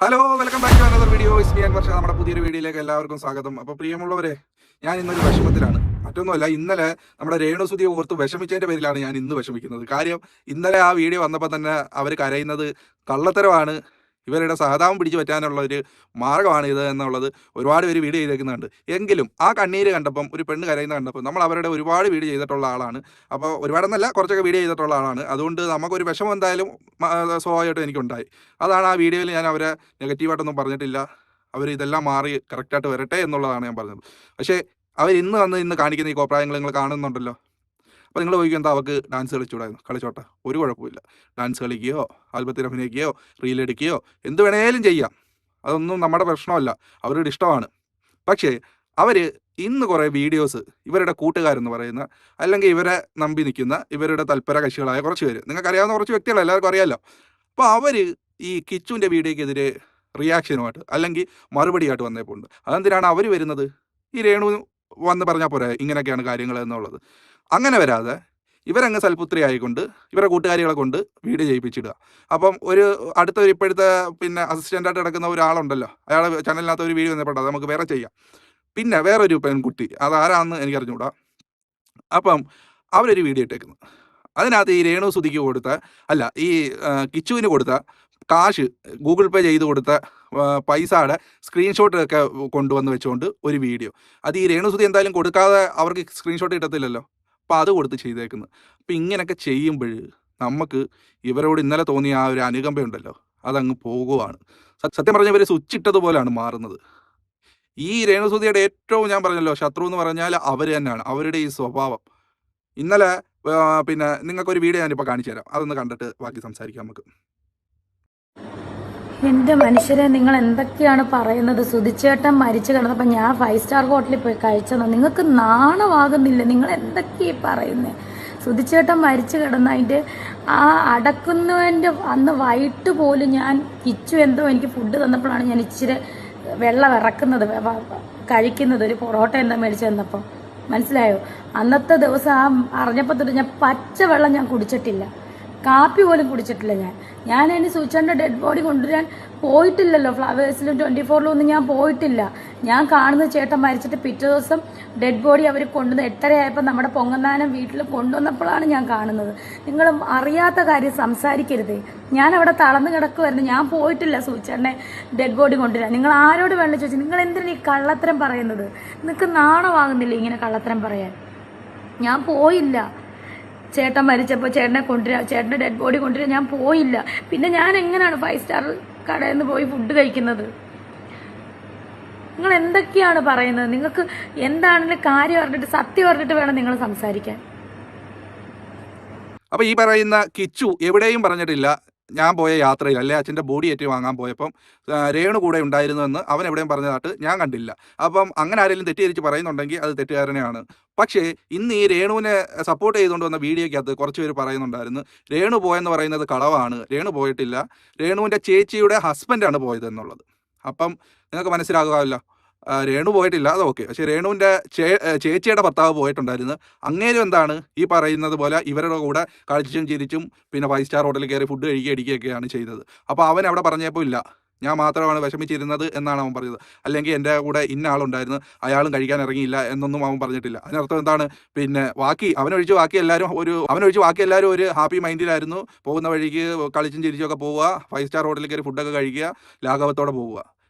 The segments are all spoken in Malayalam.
Hello, welcome back to another video. Ismi Anwar Shah. നമ്മുടെ പുതിയൊരു വീഡിയോയിലേക്ക് എല്ലാവർക്കും സ്വാഗതം. അപ്പോൾ പ്രിയമുള്ളവരെ, ഞാൻ ഇന്നൊരു വിഷമത്തിലാണ്. മറ്റൊന്നുമല്ല, ഇന്നലെ നമ്മുടെ രേണുസുതിയെ ഓർത്ത് വിഷമിച്ചതിന്റെ പേരിലാണ് ഞാൻ ഇന്ന് വിഷമിക്കുന്നത്. കാര്യം, ഇന്നലെ ആ വീഡിയോ വന്നപ്പോൾ തന്നെ അവർ കരയുന്നത് കള്ളത്തരമാണ്, ഇവരുടെ സഹതാപം പിടിച്ചു പറ്റാനുള്ള ഒരു മാർഗ്ഗമാണ് ഇത് എന്നുള്ളത് ഒരുപാട് പേര് വീഡിയോ ചെയ്തേക്കുന്നുണ്ട്. എങ്കിലും ആ കണ്ണീര് കണ്ടപ്പം, ഒരു പെണ്ണ് കരയുന്ന കണ്ടപ്പോൾ, നമ്മൾ അവരുടെ ഒരുപാട് വീഡിയോ ചെയ്തിട്ടുള്ള ആളാണ്. അപ്പോൾ ഒരുപാടെന്നല്ല, കുറച്ചൊക്കെ വീഡിയോ ചെയ്തിട്ടുള്ള ആളാണ്. അതുകൊണ്ട് നമുക്കൊരു വിഷമം എന്തായാലും സ്വാഭാവികമായിട്ടും എനിക്കുണ്ടായി. അതാണ് ആ വീഡിയോയിൽ ഞാൻ അവരെ നെഗറ്റീവായിട്ടൊന്നും പറഞ്ഞിട്ടില്ല. അവർ ഇതെല്ലാം മാറി കറക്റ്റായിട്ട് വരട്ടെ എന്നുള്ളതാണ് ഞാൻ പറഞ്ഞത്. പക്ഷേ അവർ ഇന്ന് കാണിക്കുന്ന ഈ കോപ്രായങ്ങൾ നിങ്ങൾ കാണുന്നുണ്ടല്ലോ. അപ്പോൾ നിങ്ങൾ ചോദിക്കും, എന്താ അവർക്ക് ഡാൻസ് കളിച്ചുകൂടായിരുന്നു? കളിച്ചോട്ടെ, ഒരു കുഴപ്പമില്ല. ഡാൻസ് കളിക്കുകയോ ആൽബത്തിൽ അഭിനയിക്കുകയോ റീലെടുക്കുകയോ എന്ത് വേണേലും ചെയ്യാം. അതൊന്നും നമ്മുടെ പ്രശ്നമല്ല, അവരുടെ ഇഷ്ടമാണ്. പക്ഷേ അവർ ഇന്ന് കുറേ വീഡിയോസ്, ഇവരുടെ കൂട്ടുകാരെന്ന് പറയുന്ന, അല്ലെങ്കിൽ ഇവരെ നമ്പി നിൽക്കുന്ന ഇവരുടെ തൽപര കക്ഷികളായ കുറച്ച് പേര്, നിങ്ങൾക്കറിയാവുന്ന കുറച്ച് വ്യക്തികൾ എല്ലാവർക്കും അറിയാമല്ലോ. അപ്പോൾ അവർ ഈ കിച്ചുവിൻ്റെ വീഡിയോയ്ക്കെതിരെ റിയാക്ഷനുമായിട്ട് അല്ലെങ്കിൽ മറുപടിയായിട്ട് വന്നേപ്പോണ്ട്. അതെന്തിനാണ് അവർ വരുന്നത്? ഈ രേണു വന്ന് പറഞ്ഞാൽ പോരെ ഇങ്ങനെയൊക്കെയാണ് കാര്യങ്ങൾ എന്നുള്ളത്. അങ്ങനെ വരാതെ ഇവരങ്ങ് സൽപുത്രി ആയിക്കൊണ്ട് ഇവരെ കൂട്ടുകാരികളെ കൊണ്ട് വീഡിയോ ചെയ്യിപ്പിച്ചിടുക. അപ്പം അടുത്തൊരു ഇപ്പോഴത്തെ അസിസ്റ്റൻ്റായിട്ട് കിടക്കുന്ന ഒരാളുണ്ടല്ലോ, അയാളെ ചാനലിനകത്ത് ഒരു വീഡിയോ വന്നപ്പോൾ അത് നമുക്ക് വേറെ ചെയ്യാം. പിന്നെ വേറൊരു പെൺകുട്ടി, അതാരാണെന്ന് എനിക്കറിഞ്ഞുകൂടാ. അപ്പം അവരൊരു വീഡിയോ ഇട്ടേക്കുന്നു. അതിനകത്ത് ഈ രേണു സുധിക്ക് കൊടുത്ത, അല്ല, ഈ കിച്ചുവിന് കൊടുത്ത കാശ്, ഗൂഗിൾ പേ ചെയ്ത് കൊടുത്ത പൈസയുടെ സ്ക്രീൻഷോട്ടൊക്കെ കൊണ്ടുവന്ന് വെച്ചുകൊണ്ട് ഒരു വീഡിയോ. അത് ഈ രേണുസുതി എന്തായാലും കൊടുക്കാതെ അവർക്ക് സ്ക്രീൻഷോട്ട് കിട്ടത്തില്ലല്ലോ. അപ്പോൾ അത് കൊടുത്ത് ചെയ്തേക്കുന്നു. അപ്പോൾ ഇങ്ങനെയൊക്കെ ചെയ്യുമ്പോൾ നമുക്ക് ഇവരോട് ഇന്നലെ തോന്നിയ ആ ഒരു അനുകമ്പയുണ്ടല്ലോ, അതങ്ങ് പോകുവാണ്. സത്യം പറഞ്ഞാൽ ഇവർ സ്വിച്ച് ഇട്ടതുപോലെയാണ് മാറുന്നത്. ഈ രേണുസുതിയുടെ ഏറ്റവും, ഞാൻ പറഞ്ഞല്ലോ, ശത്രു എന്ന് പറഞ്ഞാൽ അവർ തന്നെയാണ്. അവരുടെ ഈ സ്വഭാവം. ഇന്നലെ നിങ്ങൾക്കൊരു വീഡിയോ ഞാനിപ്പോൾ കാണിച്ചു തരാം. അതൊന്ന് കണ്ടിട്ട് ബാക്കി സംസാരിക്കാം നമുക്ക്. എൻ്റെ മനുഷ്യരെ, നിങ്ങൾ എന്തൊക്കെയാണ് പറയുന്നത്? സുധിച്ചേട്ടൻ മരിച്ചു കിടന്നപ്പോൾ ഞാൻ 5 സ്റ്റാർ ഹോട്ടലിൽ പോയി കഴിച്ചതാണ്. നിങ്ങൾക്ക് നാണമാകുന്നില്ല? നിങ്ങൾ എന്തൊക്കെയാണ് പറയുന്നത്? സുധിച്ചേട്ടൻ മരിച്ചു കിടന്ന അതിൻ്റെ ആ അടക്കുന്നതിൻ്റെ അന്ന് വൈകിട്ട് പോലും ഞാൻ കിച്ചു എന്തോ എനിക്ക് ഫുഡ് തന്നപ്പോഴാണ് ഞാൻ ഇച്ചിരി വെള്ളം ഇറക്കുന്നത്, കഴിക്കുന്നത്. ഒരു പൊറോട്ട എന്താ മേടിച്ചു തന്നപ്പോൾ, മനസ്സിലായോ? അന്നത്തെ ദിവസം ആ അറിഞ്ഞപ്പോൾ തൊട്ട് ഞാൻ പച്ചവെള്ളം ഞാൻ കുടിച്ചിട്ടില്ല, കാപ്പി പോലും കുടിച്ചിട്ടില്ല. ഞാൻ ഇനി സൂചിച്ചേട്ടൻ്റെ ഡെഡ് ബോഡി കൊണ്ടുവരാൻ പോയിട്ടില്ലല്ലോ. ഫ്ലവേഴ്സിലും 24-ലും ഒന്നും ഞാൻ പോയിട്ടില്ല. ഞാൻ കാണുന്ന ചേട്ടൻ മരിച്ചിട്ട് പിറ്റേ ദിവസം ഡെഡ് ബോഡി അവർ കൊണ്ടുവന്ന് 8:30 നമ്മുടെ പൊങ്ങന്താനം വീട്ടിൽ കൊണ്ടുവന്നപ്പോഴാണ് ഞാൻ കാണുന്നത്. നിങ്ങൾ അറിയാത്ത കാര്യം സംസാരിക്കരുതേ. ഞാൻ അവിടെ തളർന്ന് കിടക്കുമായിരുന്നു. ഞാൻ പോയിട്ടില്ല സൂചിച്ചേട്ടനെ ഡെഡ് ബോഡി കൊണ്ടുവരാൻ. നിങ്ങൾ ആരോട് വേണമെന്ന് ചോദിച്ചു? നിങ്ങൾ എന്തിനാണ് ഈ കള്ളത്തരം പറയുന്നത്? നിങ്ങൾക്ക് നാണമാകുന്നില്ല ഇങ്ങനെ കള്ളത്തരം പറയാൻ? ഞാൻ പോയില്ല. ചേട്ടൻ മരിച്ചപ്പോൾ ചേട്ടൻ്റെ ഡെഡ് ബോഡി കൊണ്ടുവരാൻ ഞാൻ പോയില്ല. പിന്നെ ഞാൻ എങ്ങനെയാണ് 5 സ്റ്റാർ കടയിൽ നിന്ന് പോയി ഫുഡ് കഴിക്കുന്നത്? നിങ്ങൾ എന്തൊക്കെയാണ് പറയുന്നത്? നിങ്ങൾക്ക് എന്താണെങ്കിലും കാര്യം പറഞ്ഞിട്ട്, സത്യം പറഞ്ഞിട്ട് വേണം നിങ്ങൾ സംസാരിക്കാൻ. അപ്പോൾ ഈ പറയുന്ന കിച്ചു എവിടെയും പറഞ്ഞിട്ടില്ല ഞാൻ പോയ യാത്രയിൽ, അല്ലെ അച്ഛൻ്റെ ബോഡി ഏറ്റി വാങ്ങാൻ പോയപ്പം രേണു കൂടെ ഉണ്ടായിരുന്നുവെന്ന് അവൻ എവിടെയും പറഞ്ഞതായിട്ട് ഞാൻ കണ്ടില്ല. അപ്പം അങ്ങനെ ആരെങ്കിലും തെറ്റിദ്ധരിച്ച് പറയുന്നുണ്ടെങ്കിൽ അത് തെറ്റുകാരനെയാണ്. പക്ഷേ ഇന്ന് ഈ രേണുവിനെ സപ്പോർട്ട് ചെയ്തുകൊണ്ട് വന്ന വീഡിയോയ്ക്കകത്ത് കുറച്ച് പേര് പറയുന്നുണ്ടായിരുന്നു, രേണു പോയെന്ന് പറയുന്നത് കളവാണ്, രേണു പോയിട്ടില്ല, രേണുവിൻ്റെ ചേച്ചിയുടെ ഹസ്ബൻഡാണ് പോയതെന്നുള്ളത്. അപ്പം നിങ്ങൾക്ക് മനസ്സിലാകുമല്ലോ, രേണു പോയിട്ടില്ല, അത് ഓക്കെ. പക്ഷേ രേണുവിൻ്റെ ചേച്ചിയുടെ ഭർത്താവ് പോയിട്ടുണ്ടായിരുന്നു. അങ്ങേരും എന്താണ് ഈ പറയുന്നത് പോലെ ഇവരുടെ കൂടെ കളിച്ചും ചിരിച്ചും 5 സ്റ്റാർ ഹോട്ടലിൽ കയറി ഫുഡ് അടിക്കുകയൊക്കെയാണ് ചെയ്തത്. അപ്പോൾ അവൻ അവിടെ പറഞ്ഞപ്പോൾ ഇല്ല, ഞാൻ മാത്രമാണ് വിഷമിച്ചിരുന്നത് എന്നാണ് അവൻ പറഞ്ഞത്. അല്ലെങ്കിൽ എൻ്റെ കൂടെ ഇന്ന ആളുണ്ടായിരുന്നു, അയാളും കഴിക്കാൻ ഇറങ്ങിയില്ല എന്നൊന്നും അവൻ പറഞ്ഞിട്ടില്ല. അതിനർത്ഥം എന്താണ്? അവനൊഴിച്ച് ബാക്കി എല്ലാവരും ഒരു ഹാപ്പി മൈൻഡിലായിരുന്നു. പോകുന്ന വഴിക്ക് കളിച്ചും ചിരിച്ചുമൊക്കെ പോവുക, 5 സ്റ്റാർ ഹോട്ടലിൽ കയറി ഫുഡൊക്കെ കഴിക്കുക, ലാഘവത്തോടെ പോവുക.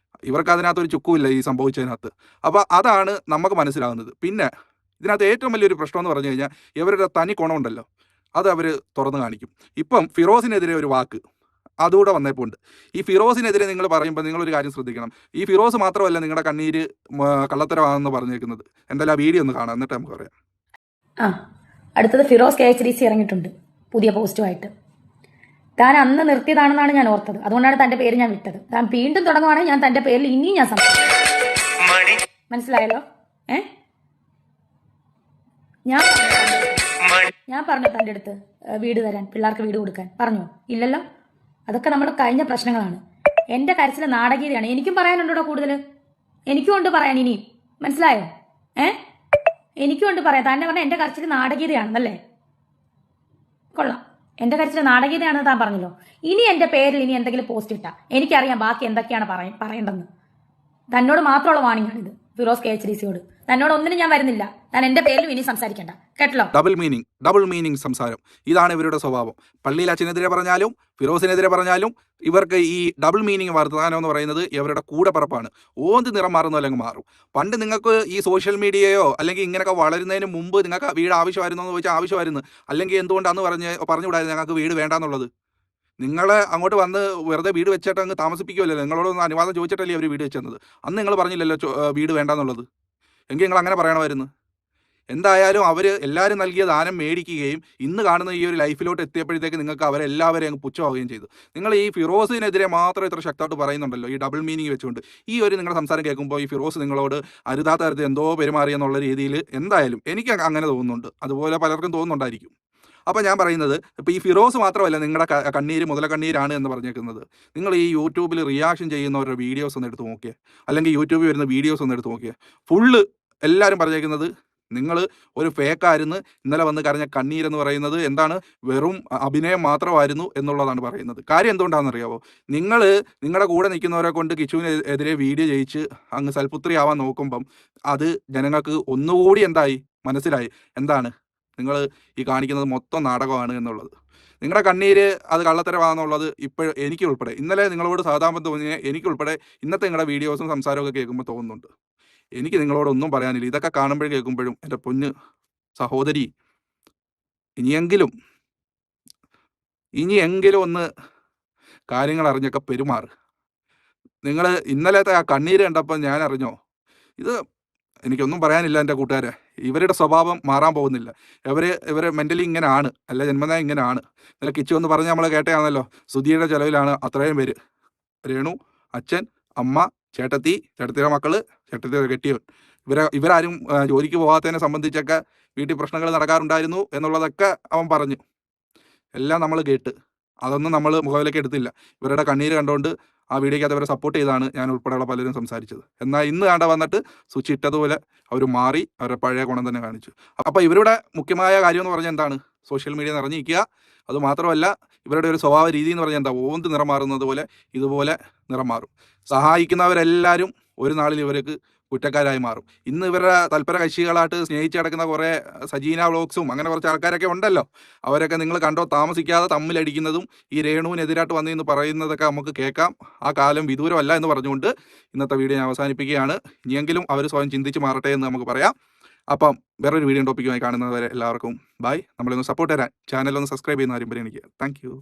ഇവർക്ക് അതിനകത്തൊരു ചുക്കുമില്ല ഈ സംഭവിച്ചതിനകത്ത്. അപ്പോൾ അതാണ് നമുക്ക് മനസ്സിലാകുന്നത്. പിന്നെ ഇതിനകത്ത് ഏറ്റവും വലിയൊരു പ്രശ്നം എന്ന് പറഞ്ഞു കഴിഞ്ഞാൽ ഇവരുടെ തനി കുണമുണ്ടല്ലോ, അത് അവർ തുറന്നു കാണിക്കും. ഇപ്പം ഫിറോസിനെതിരെ ഒരു വാക്ക് അതുകൂടെ വന്നപ്പോൾ ഉണ്ട്. ഈ ഫിറോസിനെതിരെ നിങ്ങൾ പറയുമ്പോൾ നിങ്ങളൊരു കാര്യം ശ്രദ്ധിക്കണം. ഈ ഫിറോസ് മാത്രമല്ല നിങ്ങളുടെ കണ്ണീര് കള്ളത്തരമാണെന്ന് പറഞ്ഞേക്കുന്നത്. എന്തായാലും ആ വീഡിയോ ഒന്ന് കാണാം, എന്നിട്ട് നമുക്ക് പറയാം. അടുത്തത് ഫിറോസ് KHDC ഇറങ്ങിയിട്ടുണ്ട് പുതിയ പോസ്റ്റുമായിട്ട്. താൻ അന്ന് നിർത്തിയതാണെന്നാണ് ഞാൻ ഓർത്തത്. അതുകൊണ്ടാണ് തന്റെ പേര് ഞാൻ വിട്ടത്. താൻ വീണ്ടും തുടങ്ങുവാണെങ്കിൽ ഞാൻ തന്റെ പേരിൽ ഇനിയും ഞാൻ മനസ്സിലായല്ലോ? ഞാൻ പറഞ്ഞു തന്റെ അടുത്ത് വീട് തരാൻ, പിള്ളേർക്ക് വീട് കൊടുക്കാൻ പറഞ്ഞു ഇല്ലല്ലോ? അതൊക്കെ നമ്മുടെ കഴിഞ്ഞ പ്രശ്നങ്ങളാണ്. എന്റെ കരച്ചിലെ നാടകീയതയാണ്. എനിക്കും പറയാനുണ്ടോ കൂടുതൽ? എനിക്കും ഉണ്ട് പറയാൻ ഇനിയും. മനസ്സിലായോ? എനിക്കും ഉണ്ട് പറയാം. തന്നെ പറഞ്ഞാൽ എന്റെ കരച്ചിൽ നാടകീയതയാണെന്നല്ലേ? കൊള്ളാം. എന്റെ കാര്യത്തിൽ നാടകീയതയാണെന്ന് താൻ പറഞ്ഞല്ലോ. ഇനി എന്റെ പേരിൽ ഇനി എന്തെങ്കിലും പോസ്റ്റ് ഇട്ടാ എനിക്കറിയാം ബാക്കി എന്തൊക്കെയാണ് പറയേണ്ടതെന്ന്. തന്നോട് മാത്രമുള്ള വാണിംഗ് ആണിത്, ഫിറോസ് KHDCയോട്. തന്നോട് ഒന്നിനും ഞാൻ വരുന്നില്ല. താൻ എന്റെ പേരിലും ഇനി സംസാരിക്കണ്ട, കേട്ടല്ലോ. ഡബിൾ മീനിങ് സംസാരം, ഇതാണ് ഇവരുടെ സ്വഭാവം. പള്ളിയിൽ അച്ഛനെതിരെ പറഞ്ഞാലും ഫിറോസിനെതിരെ പറഞ്ഞാലും ഇവർക്ക് ഈ ഡബിൾ മീനിങ് വർത്തമാനം എന്ന് പറയുന്നത് ഇവരുടെ കൂടെപ്പറപ്പാണ്. ഓന്ത് നിറം മാറുന്നു അല്ലെങ്കിൽ മാറും. പണ്ട് നിങ്ങൾക്ക് ഈ സോഷ്യൽ മീഡിയയോ അല്ലെങ്കിൽ ഇങ്ങനെയൊക്കെ വളരുന്നതിന് മുമ്പ് നിങ്ങൾക്ക് വീട് ആവശ്യമായിരുന്നു എന്ന് ചോദിച്ചാൽ ആവശ്യമായിരുന്നു. അല്ലെങ്കിൽ എന്തുകൊണ്ടാന്ന് പറഞ്ഞുകൂടായിരുന്നു ഞങ്ങൾക്ക് വീട് വേണ്ടാന്നുള്ളത്. നിങ്ങളെ അങ്ങോട്ട് വന്ന് വെറുതെ വീട് വെച്ചിട്ട് അങ്ങ് താമസിപ്പിക്കുമല്ലോ. നിങ്ങളോടൊന്ന് അനുവാദം ചോദിച്ചിട്ടല്ലേ അവർ വീട് വെച്ചത്. അന്ന് നിങ്ങൾ പറഞ്ഞില്ലല്ലോ വീട് വേണ്ടാന്നുള്ളത്. എങ്കിൽ നിങ്ങൾ അങ്ങനെ പറയണമായിരുന്നു. എന്തായാലും അവർ എല്ലാവരും നൽകിയ ദാനം മേടിക്കുകയും ഇന്ന് കാണുന്ന ഈ ഒരു ലൈഫിലോട്ട് എത്തിയപ്പോഴത്തേക്ക് നിങ്ങൾക്ക് അവരെല്ലാവരെയും അങ്ങ് പുച്ഛമാവുകയും ചെയ്തു. നിങ്ങൾ ഈ ഫിറോസിനെതിരെ മാത്രം ഇത്ര ശക്തമായിട്ട് പറയുന്നുണ്ടല്ലോ, ഈ ഡബിൾ മീനിങ് വെച്ചുകൊണ്ട്. ഈ ഒരു നിങ്ങളുടെ സംസാരം കേൾക്കുമ്പോൾ ഈ ഫിറോസ് നിങ്ങളോട് അരുതാത്ത തരത്തിൽ എന്തോ പെരുമാറി എന്നുള്ള രീതിയിൽ എന്തായാലും എനിക്ക് അങ്ങനെ തോന്നുന്നുണ്ട്. അതുപോലെ പലർക്കും തോന്നുന്നുണ്ടായിരിക്കും. അപ്പോൾ ഞാൻ പറയുന്നത്, ഇപ്പോൾ ഈ ഫിറോസ് മാത്രമല്ല നിങ്ങളുടെ കണ്ണീര് മുതലക്കണ്ണീരാണ് എന്ന് പറഞ്ഞേക്കുന്നത്. നിങ്ങൾ ഈ യൂട്യൂബിൽ റിയാക്ഷൻ ചെയ്യുന്നവരുടെ വീഡിയോസ് ഒന്ന് എടുത്ത് നോക്കിയേ, അല്ലെങ്കിൽ യൂട്യൂബിൽ വരുന്ന വീഡിയോസ് ഒന്ന് എടുത്ത് നോക്കിയേ. ഫുള്ള് എല്ലാവരും പറഞ്ഞേക്കുന്നത് നിങ്ങൾ ഒരു ഫേക്കായിരുന്നു, ഇന്നലെ വന്ന് കരഞ്ഞ കണ്ണീരെന്ന് പറയുന്നത് എന്താണ്, വെറും അഭിനയം മാത്രമായിരുന്നു എന്നുള്ളതാണ് പറയുന്നത്. കാര്യം എന്തുകൊണ്ടാണെന്നറിയാവോ? നിങ്ങളുടെ കൂടെ നിൽക്കുന്നവരെ കൊണ്ട് കിച്ചുവിനെതിരെ വീഡിയോ ചെയ്യിച്ച് അങ്ങ് സൽപുത്രി ആവാൻ നോക്കുമ്പം അത് ജനങ്ങൾക്ക് ഒന്നുകൂടി എന്തായി മനസ്സിലായി, എന്താണ് നിങ്ങൾ ഈ കാണിക്കുന്നത് മൊത്തം നാടകമാണ് എന്നുള്ളത്. നിങ്ങളുടെ കണ്ണീര് അത് കള്ളത്തരമാണെന്നുള്ളത് ഇപ്പോൾ എനിക്ക് ഉൾപ്പെടെ, ഇന്നലെ നിങ്ങളോട് സഹതാപം തോന്നിയ എനിക്കുൾപ്പെടെ ഇന്നത്തെ നിങ്ങളുടെ വീഡിയോസും സംസാരമൊക്കെ കേൾക്കുമ്പോൾ തോന്നുന്നുണ്ട്. എനിക്ക് നിങ്ങളോടൊന്നും പറയാനില്ല. ഇതൊക്കെ കാണുമ്പോഴും കേൾക്കുമ്പോഴും എൻ്റെ പൊന്ന് സഹോദരി, ഇനിയെങ്കിലും ഒന്ന് കാര്യങ്ങൾ അറിഞ്ഞൊക്കെ പെരുമാറ്. നിങ്ങൾ ഇന്നലത്തെ ആ കണ്ണീര് കണ്ടപ്പോൾ ഞാൻ അറിഞ്ഞോ, ഇത് എനിക്കൊന്നും പറയാനില്ല എൻ്റെ കൂട്ടുകാരെ. ഇവരുടെ സ്വഭാവം മാറാൻ പോകുന്നില്ല. ഇവർ മെൻ്റലി ഇങ്ങനെയാണ്, അല്ല ജന്മനാ ഇങ്ങനെയാണ്. ഇന്നലെ കിച്ചു എന്ന് പറഞ്ഞ് നമ്മൾ കേട്ടയാണല്ലോ, സുധിയുടെ ചിലവിലാണ് അത്രയും പേര്. രേണു, അച്ഛൻ, അമ്മ, ചേട്ടത്തിയുടെ മക്കള്, ചേട്ടത്തിയുടെ കെട്ടിയവൻ, ഇവരാരും ജോലിക്ക് പോകാത്തതിനെ സംബന്ധിച്ചൊക്കെ വീട്ടിൽ പ്രശ്നങ്ങൾ നടക്കാറുണ്ടായിരുന്നു എന്നുള്ളതൊക്കെ അവൻ പറഞ്ഞു. എല്ലാം നമ്മൾ കേട്ട് അതൊന്നും നമ്മൾ മുഖവിലേക്ക് എടുത്തില്ല. ഇവരുടെ കണ്ണീര് കണ്ടുകൊണ്ട് ആ വീഡിയോയ്ക്കകത്ത് അവരെ സപ്പോർട്ട് ചെയ്താണ് ഞാൻ ഉൾപ്പെടെയുള്ള പലരും സംസാരിച്ചത്. എന്നാൽ ഇന്ന് കണ്ട വന്നിട്ട് സ്വിച്ച് ഇട്ടതുപോലെ അവർ മാറി അവരുടെ പഴയ ഗുണം തന്നെ കാണിച്ചു. അപ്പോൾ ഇവരുടെ മുഖ്യമായ കാര്യം എന്ന് പറഞ്ഞാൽ എന്താണ്, സോഷ്യൽ മീഡിയ നിറഞ്ഞിരിക്കുക. അതുമാത്രമല്ല ഇവരുടെ ഒരു സ്വഭാവ രീതി എന്ന് പറഞ്ഞാൽ എന്താ, ഓന്ത് നിറം മാറുന്നത് പോലെ ഇതുപോലെ നിറം മാറും. സഹായിക്കുന്നവരെല്ലാവരും ഒരു നാളിൽ ഇവർക്ക് കുറ്റക്കാരായി മാറും. ഇന്ന് ഇവരുടെ തൽപര കക്ഷികളായിട്ട് സ്നേഹിച്ച് കിടക്കുന്ന കുറേ സജീന വ്ളോഗ്സും അങ്ങനെ കുറച്ച് ആൾക്കാരൊക്കെ ഉണ്ടല്ലോ. അവരൊക്കെ നിങ്ങൾ കണ്ടോ താമസിക്കാതെ തമ്മിലടിക്കുന്നതും ഈ രേണുവിനെതിരായിട്ട് വന്നെന്ന് പറയുന്നതൊക്കെ നമുക്ക് കേൾക്കാം. ആ കാലം വിദൂരമല്ല എന്ന് പറഞ്ഞുകൊണ്ട് ഇന്നത്തെ വീഡിയോ ഞാൻ അവസാനിപ്പിക്കുകയാണ്. ഇനിയെങ്കിലും അവർ സ്വയം ചിന്തിച്ച് മാറട്ടെ എന്ന് നമുക്ക് പറയാം. അപ്പം വേറൊരു വീഡിയോ ടോപ്പിക്കുമായി കാണുന്നതുവരെ എല്ലാവർക്കും ബൈ. നമ്മളൊന്ന് സപ്പോർട്ട് തരാൻ ചാനലൊന്ന് സബ്സ്ക്രൈബ് ചെയ്യുന്ന കാര്യം പരിഗണിക്കുക. Thank you.